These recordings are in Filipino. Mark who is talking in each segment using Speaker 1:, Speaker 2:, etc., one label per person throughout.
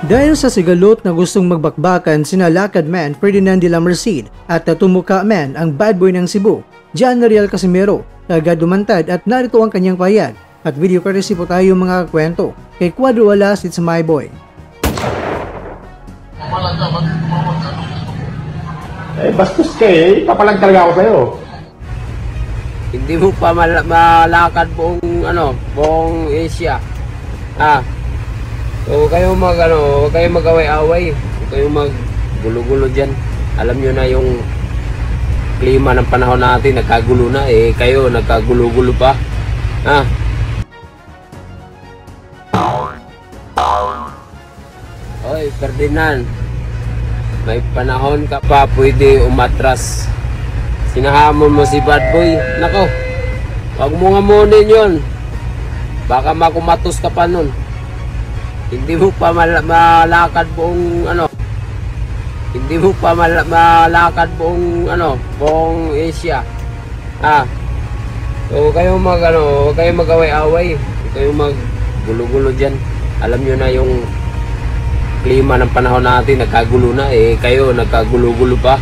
Speaker 1: Dahil sa sigalot na gustong magbakbakan sina Lakad Man Ferdinand de la Merced at Tumukha Man ang bad boy ng Cebu, John Nariel Casimero, agad dumantad at narito ang kanyang payag at video courtesy po tayo mga kwento kay Cuadro Alas, it's my boy.
Speaker 2: Bastos ka papalag talaga ako sa'yo.
Speaker 3: Hindi mo pa malakad buong Asia. So kayo huwag kayo mag-away-away, huwag kayo maggulo-gulo dyan. Alam nyo na yung klima ng panahon natin, nagkagulo na, kayo nagkagulo-gulo pa. Oy Ferdinand, may panahon ka pa pwede umatras. Sinahamon mo si bad boy, nako, wag mo nga munin yun, baka makumatos ka pa nun. Hindi mo pa malakad buong buong Asia. So kayo huwag kayo mag-away-away, huwag kayo maggulo-gulo dyan. Alam nyo na yung klima ng panahon natin, nagkagulo na, kayo nagkagulo-gulo pa.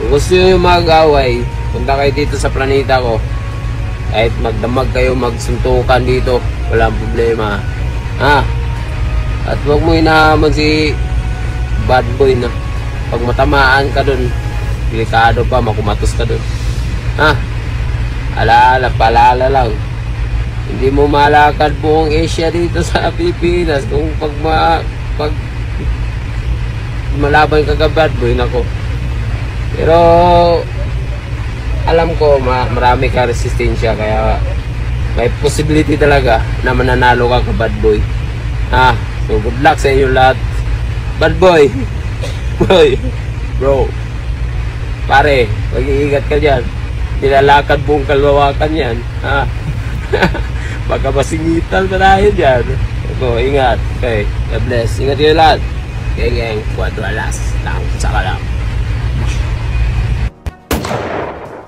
Speaker 3: Kung gusto nyo mag-away, punta kayo dito sa planeta ko. Kahit magdamag kayo, magsuntukan dito, walang problema. At huwag mo hinahamon si bad boy na pag matamaan ka dun, delikado pa, makumatos ka dun. Paalala lang, hindi mo malakad buong Asia dito sa Pilipinas kung pag malaban ka ka bad boy, nako. Pero alam ko marami ka resistensya, kaya may possibility talaga na mananalo ka ka bad boy. So good luck sa inyo lahat. Bad boy. Bro. Pare, mag-iingat ka dyan. Nilalakad buong kalwawakan yan. Baka masingitan pa tayo dyan. So, ingat. Okay, God bless. Ingat kayo lahat. Gang, Cuadro Alas. Saka lang.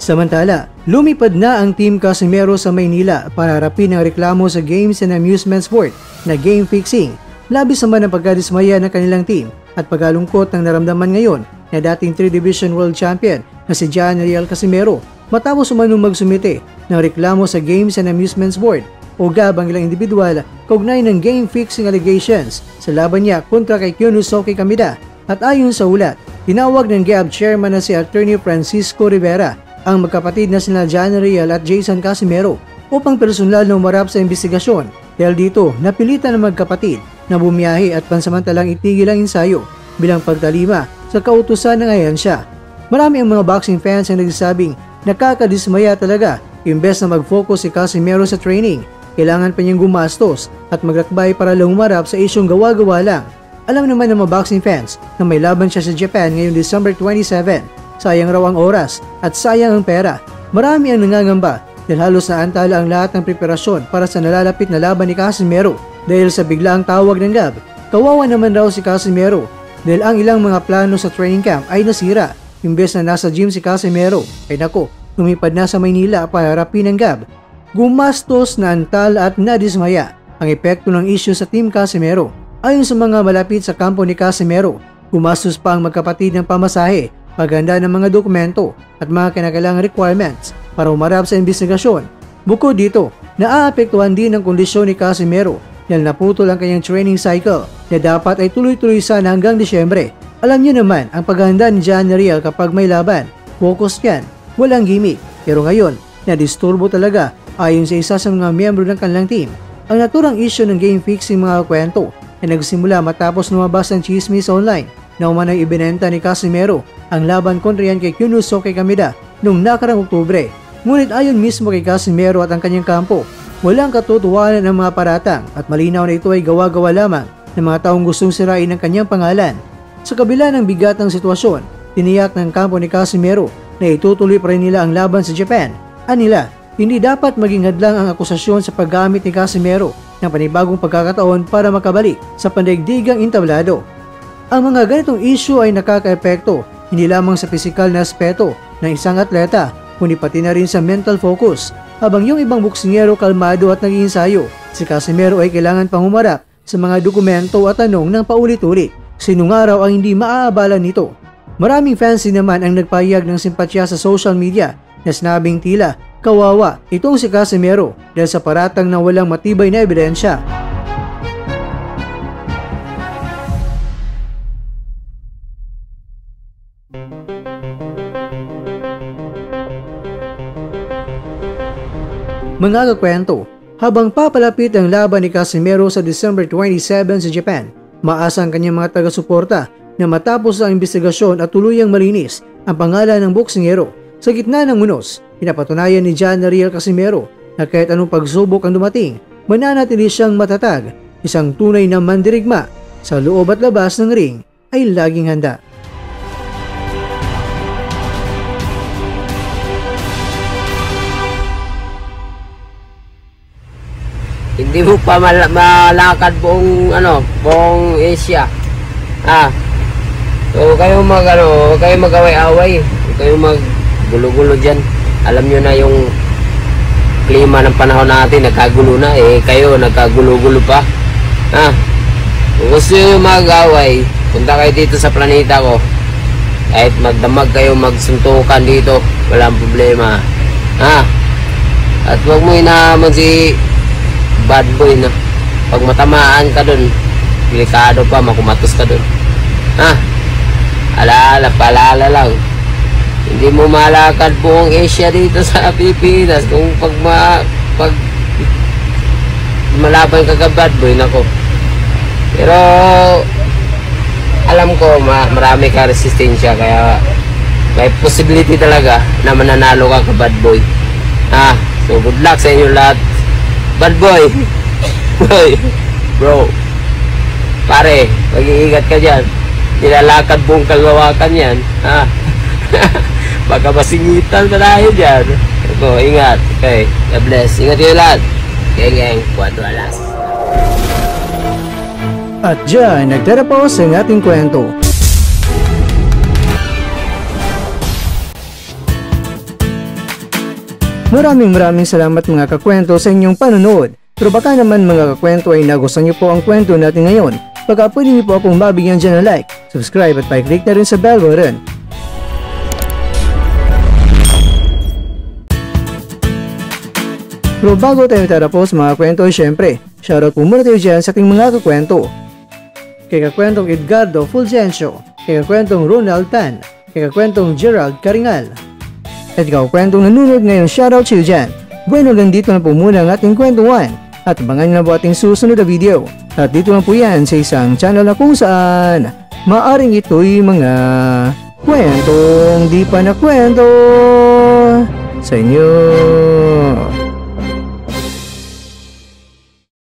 Speaker 1: Samantala, lumipad na ang Team Casimero sa Maynila para harapin ang reklamo sa Games and Amusement Sport na game fixing. Labis naman ang pagkadismaya ng kanilang team at pagkalungkot ng naramdaman ngayon na dating 3-Division World Champion na si John Nariel Casimero matapos umanong magsumite ng reklamo sa Games and Amusement Board o GAB ang ilang individual kaugnay ng game fixing allegations sa laban niya kontra kay Kyunusoke Kamida. At ayon sa ulat, tinawag ng GAB chairman na si Attorney Francisco Rivera ang magkapatid na sina John Nariel at Jason Casimero upang personal na umarap sa investigasyon. Dahil dito, napilitan ng magkapatid na bumiyahe at pansamantalang itigil ang ensayo bilang pagtalima sa kautusan ng ahensya. Marami ang mga boxing fans ang nagsasabing nakakadismaya talaga. Imbes na mag-focus si Casimero sa training, kailangan pa niyang gumastos at magrakbay para lang umarap sa isyong gawa-gawa lang. Alam naman ng mga boxing fans na may laban siya sa Japan ngayong December 27. Sayang raw ang oras at sayang ang pera. Marami ang nangangamba dahil halos naantala ang lahat ng preparasyon para sa nalalapit na laban ni Casimero dahil sa biglaang tawag ng GAB. Kawawa naman raw si Casimero dahil ang ilang mga plano sa training camp ay nasira. Imbes na nasa gym si Casimero, ay nako, lumipad na sa Maynila para harapin ng GAB. Gumastos, naantala at nadismaya ang epekto ng issue sa Team Casimero. Ayon sa mga malapit sa kampo ni Casimero, gumastos pa ang magkapatid ng pamasahe, paghanda ng mga dokumento at mga kinakailangang requirements para umarap sa investigasyon. Bukod dito, naaapektuhan din ang kondisyon ni Casimero dahil naputol ang kanyang training cycle na dapat ay tuloy-tuloy sana hanggang Disyembre. Alam niyo naman ang paghahanda ni John Nariel kapag may laban. Focus yan, walang gimmick. Pero ngayon, nadisturbo talaga ayon sa isa sa mga miyembro ng kanilang team. Ang naturang issue ng game fixing mga kwento ay nagsimula matapos lumabas ang chismis online na umano'y ibinenta ni Casimero ang laban kontra yan kay Kyunusoke Kamida noong nakarang Oktubre. Ngunit ayon mismo kay Casimero at ang kanyang kampo, walang katotohanan ng mga paratang at malinaw na ito ay gawa-gawa lamang ng mga taong gustong sirain ang kanyang pangalan. Sa kabila ng bigat ng sitwasyon, tiniyak ng kampo ni Casimero na itutuloy pa rin nila ang laban sa Japan. Anila, hindi dapat maging hadlang ang akusasyon sa paggamit ni Casimero ng panibagong pagkakataon para makabalik sa pandaigdigang entablado. Ang mga ganitong issue ay nakakaepekto hindi lamang sa pisikal na aspeto ng isang atleta, kundi pati na rin sa mental focus. Habang yung ibang boksingero kalmado at nag-iinsayo, si Casimero ay kailangan pang humarap sa mga dokumento at tanong ng paulit-ulit. Sinong araw ang hindi maaabala nito? Maraming fans din naman ang nagpahayag ng simpatya sa social media na sinabing tila kawawa itong si Casimero dahil sa paratang na walang matibay na ebidensya. Mga kakwento, habang papalapit ang laban ni Casimero sa December 27 sa Japan, maasang kanyang mga taga-suporta na matapos ang investigasyon at tuluyang malinis ang pangalan ng boksingero. Sa gitna ng unos, pinapatunayan ni John Riel Casimero na kahit anong pagsubok ang dumating, mananatili siyang matatag, isang tunay na mandirigma sa loob at labas ng ring ay laging handa.
Speaker 3: Hindi mo pa malakad buong Asia. So kayo kayo mag-away-away, kayo maggulo-gulo diyan. Alam niyo na yung klima ng panahon natin, nagkagulo na kayo nagkagulo-gulo pa. Kung gusto niyo mag-away, punta kayo dito sa planeta ko. Kahit magdamag kayo, magsuntukan dito, walang problema. At huwag mo inahamon si bad boy na pag matamaan ka dun, delikado pa, makumatos ka dun. Paalala lang, hindi mo malakad buong Asia dito sa Pilipinas kung pag malaban ka bad boy, nako. Pero alam ko marami ka resistensya, kaya may possibility talaga na mananalo ka bad boy. So good luck sa inyo lahat. Bad boy, bro, pare, mag-iingat ka dyan. Nilalakad buong kalawakan yan. Baka masingitan pa tayo dyan. So, ingat. Okay, God bless. Ingat kayo lahat. Geng, 4 alas.
Speaker 1: At dyan, nagtatapos ang ating kwento. Maraming salamat mga kakwento sa inyong panonood. Pero baka naman mga kakwento ay nagustuhan niyo po ang kwento natin ngayon. Baka pwede niyo po akong mabigyan dyan ng like, subscribe at pa-click na rin sa bell button. Pero bago tayo tatapos mga kwento, syempre, shoutout po muna tayo dyan sa ating mga kakwento. Kay kakwentong Edgardo Fulgencio, kay kakwentong Ronald Tan, kay kakwentong Gerald Caringal. At ikaw kwentong nanonood ngayon, shoutout sa iyo dyan. Bueno, hanggang dito na po muna ang ating kwentuhan. At abangan nyo na po ating susunod na video. At dito lang po yan sa isang channel na kung saan maaring ito'y mga kwentong di pa na kwento sa inyo.